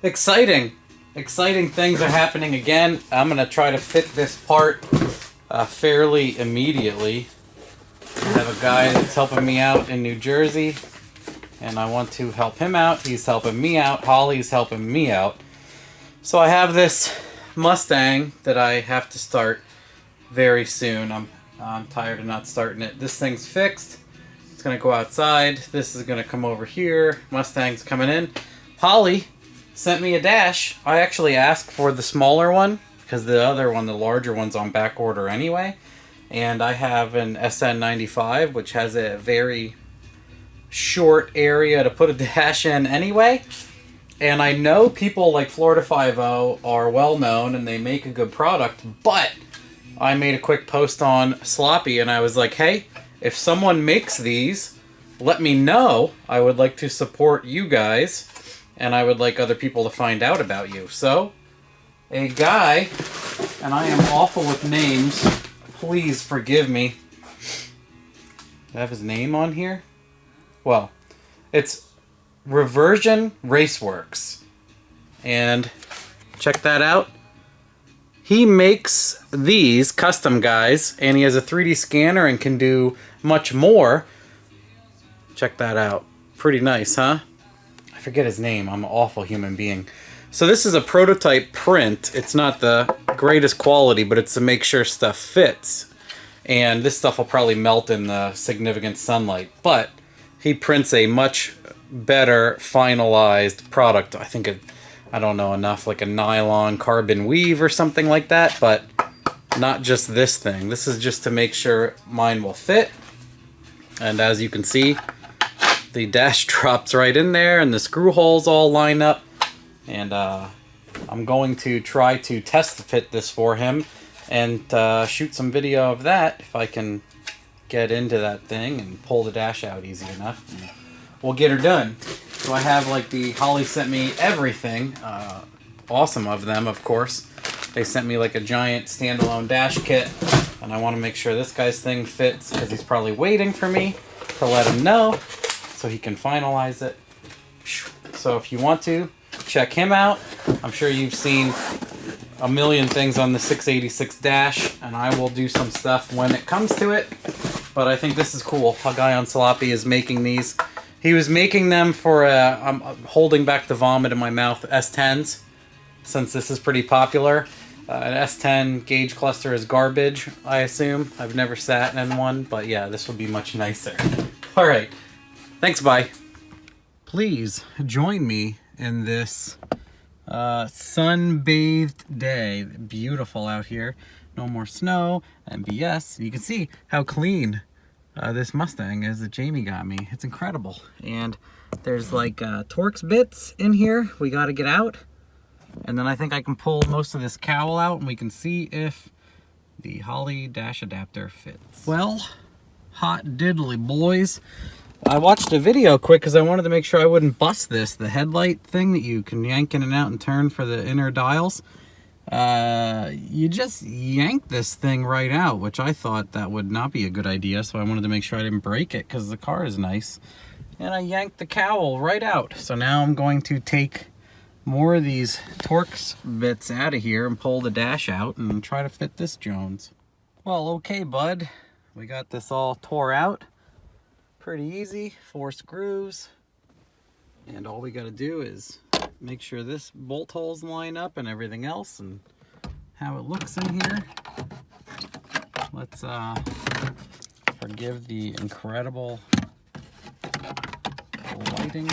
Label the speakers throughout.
Speaker 1: Exciting things are happening again. I'm gonna try to fit this part fairly immediately. I have a guy that's helping me out in New Jersey, and I want to help him out. He's helping me out. Holley's helping me out. So I have this Mustang that I have to start very soon. I'm tired of not starting it. This thing's fixed. It's gonna go outside. This is gonna come over here. Mustang's coming in. Holley sent me a dash. I actually asked for the smaller one because the other one, the larger one's on back order anyway. And I have an SN95, which has a very short area to put a dash in anyway. And I know people like Florida 5.0 are well known and they make a good product, but I made a quick post on Sloppy and I was like, hey, if someone makes these, let me know. I would like to support you guys. And I would like other people to find out about you. So, a guy, and I am awful with names, please forgive me. Do I have his name on here? Well, it's Reversion Raceworks. And check that out. He makes these custom guys, and he has a 3D scanner and can do much more. Check that out. Pretty nice, huh? I forget his name. I'm an awful human being. So this is a prototype print. It's not the greatest quality, but it's to make sure stuff fits. And this stuff will probably melt in the significant sunlight. But he prints a much better finalized product. I think I don't know enough, like a nylon carbon weave or something like that, but not just this thing. This is just to make sure mine will fit. And as you can see, the dash drops right in there and the screw holes all line up. And I'm going to try to test fit this for him and shoot some video of that if I can get into that thing and pull the dash out easy enough. And we'll get her done. So I have like the Holley sent me everything. Awesome of them, of course. They sent me like a giant standalone dash kit. And I want to make sure this guy's thing fits because he's probably waiting for me to let him know, so he can finalize it. So if you want to, check him out. I'm sure you've seen a million things on the 686 dash, and I will do some stuff when it comes to it. But I think this is cool. A guy on Sloppy is making these. He was making them for, I'm holding back the vomit in my mouth, S10s, since this is pretty popular. An S10 gauge cluster is garbage, I assume. I've never sat in one, but yeah, this will be much nicer. All right. Thanks, bye. Please join me in this sun-bathed day. Beautiful out here. No more snow and BS. You can see how clean this Mustang is that Jamie got me. It's incredible. And there's like Torx bits in here we got to get out. And then I think I can pull most of this cowl out and we can see if the Holley dash adapter fits. Well, hot diddly, boys. I watched a video quick because I wanted to make sure I wouldn't bust this. The headlight thing that you can yank in and out and turn for the inner dials. You just yank this thing right out, which I thought that would not be a good idea. So I wanted to make sure I didn't break it because the car is nice. And I yanked the cowl right out. So now I'm going to take more of these Torx bits out of here and pull the dash out and try to fit this Jones. Well, okay, bud. We got this all tore out. Pretty easy, 4 screws, and all we got to do is make sure this bolt holes line up and everything else and how it looks in here. Let's forgive the incredible lighting.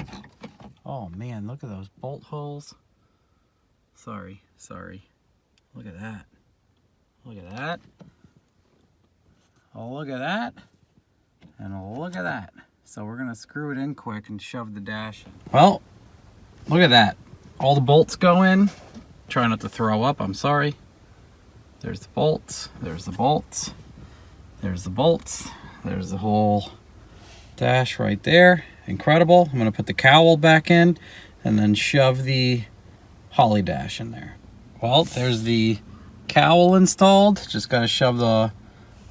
Speaker 1: Oh man, look at those bolt holes. Sorry. Look at that. Look at that. Oh, look at that. And look at that. So we're gonna screw it in quick and shove the dash in. Well, look at that. All the bolts go in. Try not to throw up, I'm sorry. There's the bolts, there's the bolts, there's the bolts, there's the whole dash right there. Incredible. I'm gonna put the cowl back in and then shove the Holley dash in there. Well, there's the cowl installed. Just gotta shove the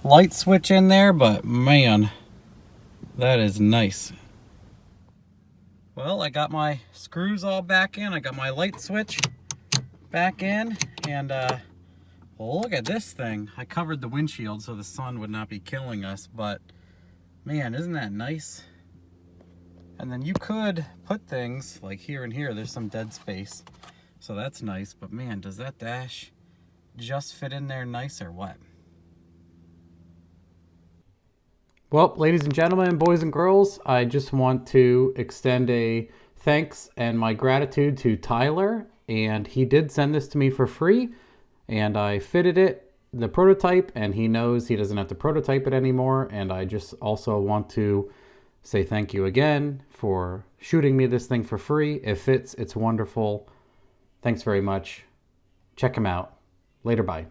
Speaker 1: light switch in there, but man, that is nice. Well, I got my screws all back in. I got my light switch back in. And, well, look at this thing. I covered the windshield so the sun would not be killing us. But, man, isn't that nice? And then you could put things like here and here. There's some dead space. So that's nice. But, man, does that dash just fit in there nice or what? Well, ladies and gentlemen, boys and girls, I just want to extend a thanks and my gratitude to Tyler. And he did send this to me for free. And I fitted it, the prototype, and he knows he doesn't have to prototype it anymore. And I just also want to say thank you again for shooting me this thing for free. It fits. It's wonderful. Thanks very much. Check him out. Later, bye.